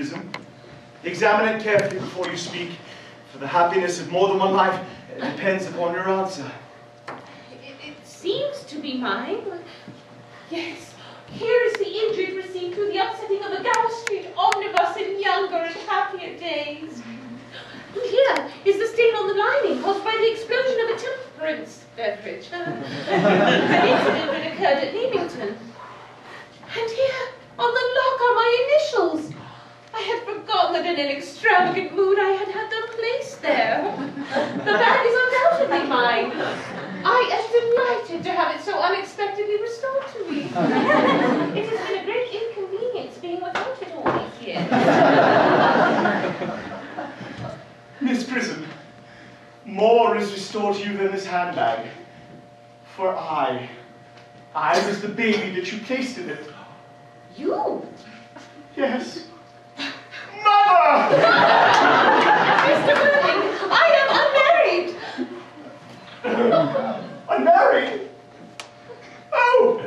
Prism. Examine it carefully before you speak, for the happiness of more than one life depends upon your answer. It seems to be mine. Yes, here is the injury received through the upsetting of a Gower Street omnibus in younger and happier days. And here is the stain on the lining caused by the explosion of a temperance beverage. An incident that occurred at Leamington. And here, on the lock, are my initials. I had forgotten that in an extravagant mood I had had them placed there. The bag is undoubtedly mine. I am delighted to have it so unexpectedly restored to me. It has been a great inconvenience being without it all these years. Miss Prism, more is restored to you than this handbag. For I was the baby that you placed in it. You? Yes. Mother! Mr. Burling, I am unmarried. Unmarried? Oh!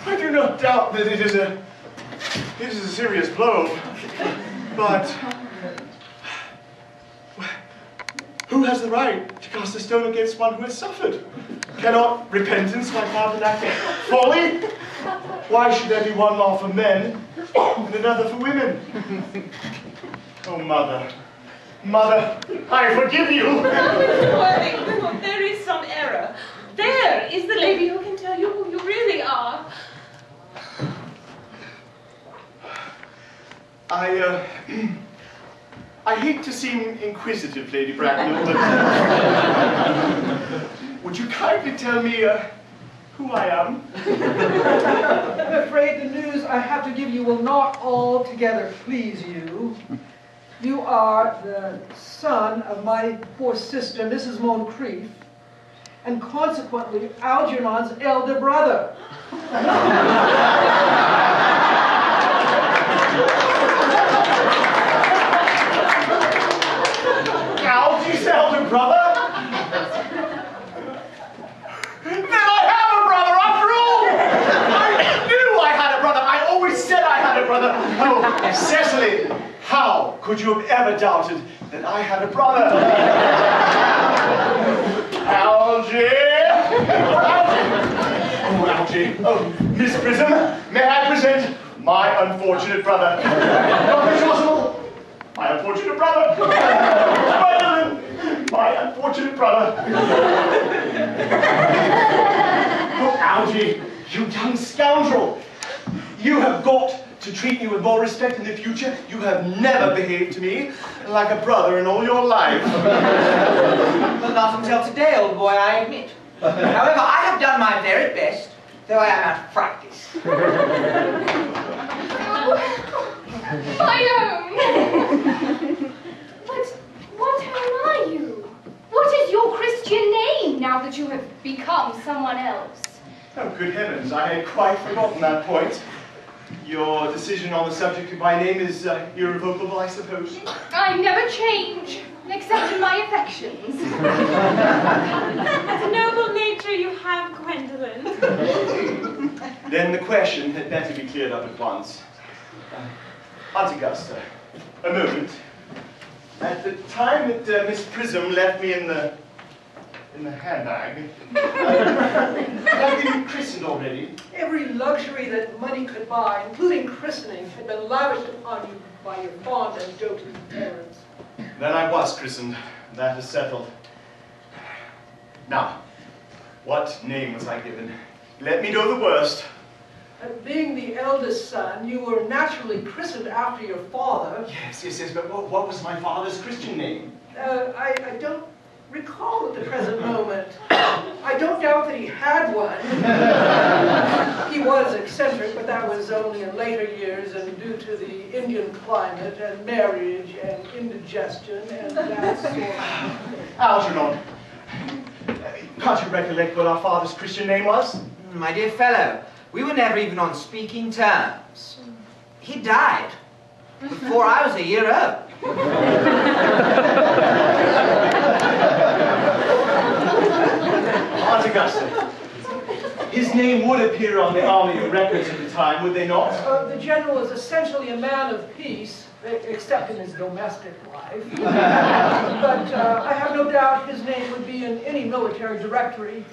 I do not doubt that it is a serious blow. But who has the right to cast a stone against one who has suffered? Cannot repentance wipe out an act of folly? Why should there be one law for men and another for women? Oh, Mother, Mother, I forgive you. Oh, Mr. Worthing, there is some error. There is the lady who can tell you who you really are. I hate to seem inquisitive, Lady Bracknell, but would you kindly tell me who I am? I'm afraid the news I have to give you will not altogether please you. You are the son of my poor sister, Mrs. Moncrief, and consequently Algernon's elder brother. Algie's elder brother? Then I have a brother after all! I knew I had a brother! I always said I had a brother! Oh, Cecily, how could you have ever doubted that I had a brother? Algie! Oh, Algie! Oh, Miss Prism, may I present my unfortunate brother? Dr. Chasuble, my unfortunate brother! Spider-Man, my unfortunate brother! Oh, Algie, you young scoundrel! You have got to treat me with more respect in the future. You have never behaved to me like a brother in all your life. Well, not until today, old boy, I admit. However, I have done my very best, though I am out of practice. My own! But what are you? What is your Christian name now that you have become someone else? Oh, good heavens, I had quite forgotten that point. Your decision on the subject of my name is irrevocable, I suppose? I never change, except in my affections. What a noble nature you have, Gwendolen. Then the question had better be cleared up at once. Aunt Augusta, a moment. At the time that Miss Prism left me in the handbag, I've been christened already. Every luxury that money could buy, including christening, had been lavished upon you by your fond and doting parents. Then I was christened. That is settled. Now, what name was I given? Let me know the worst. Being the eldest son, you were naturally christened after your father. Yes, but what was my father's Christian name? I don't recall at the present moment. I don't doubt that he had one. He was eccentric, but that was only in later years and due to the Indian climate and marriage and indigestion and that sort of thing. Algernon, can't you recollect what our father's Christian name was? My dear fellow, we were never even on speaking terms. He died before I was a year old. Aunt Augusta, His name would appear on the army records at the time, would they not? The general is essentially a man of peace, except in his domestic life. But I have no doubt his name would be in any military directory.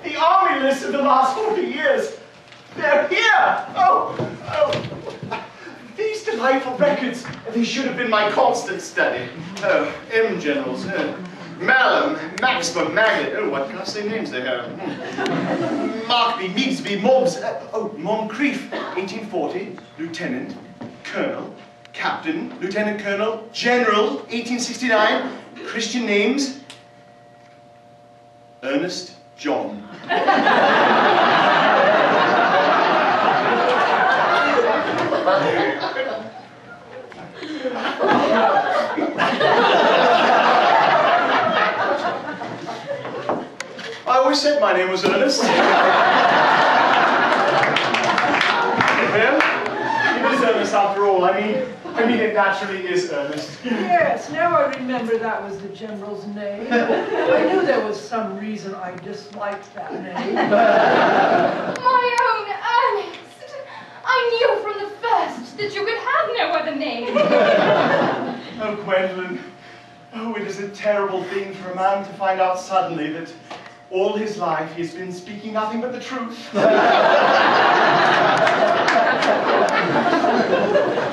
The army list of the last 40 years. They're here! Oh! These delightful records, they should have been my constant study. Oh, M generals, Malum, Maximum, Magnet, oh, what ghastly names they have. Markby, Meadsby, Mobbs, Moncrief, 1840, Lieutenant, Colonel, Captain, Lieutenant Colonel, General, 1869, Christian names, Earnest John. I always said my name was Earnest. Well, it is Earnest after all. I mean, it naturally is Earnest. Yes, now I remember that was the general's name. I knew there was some reason I disliked that name. My own Ernest! I knew from the first that you could have no other name. Oh, Gwendolyn. Oh, it is a terrible thing for a man to find out suddenly that all his life he has been speaking nothing but the truth.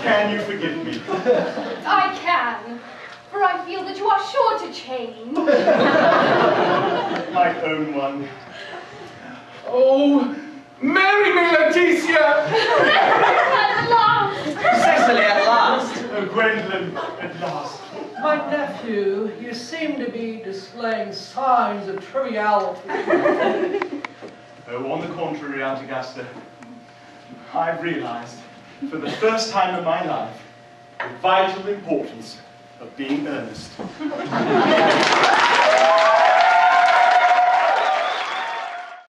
Can you forgive me? I can, for I feel that you are sure to change. My own one. Oh, marry me, Letitia! At last! Cecily, at last. Oh, Gwendolyn, at last. My nephew, you seem to be displaying signs of triviality. Oh, on the contrary, Aunt Augusta, I've realized, for the first time in my life, the vital importance of being earnest.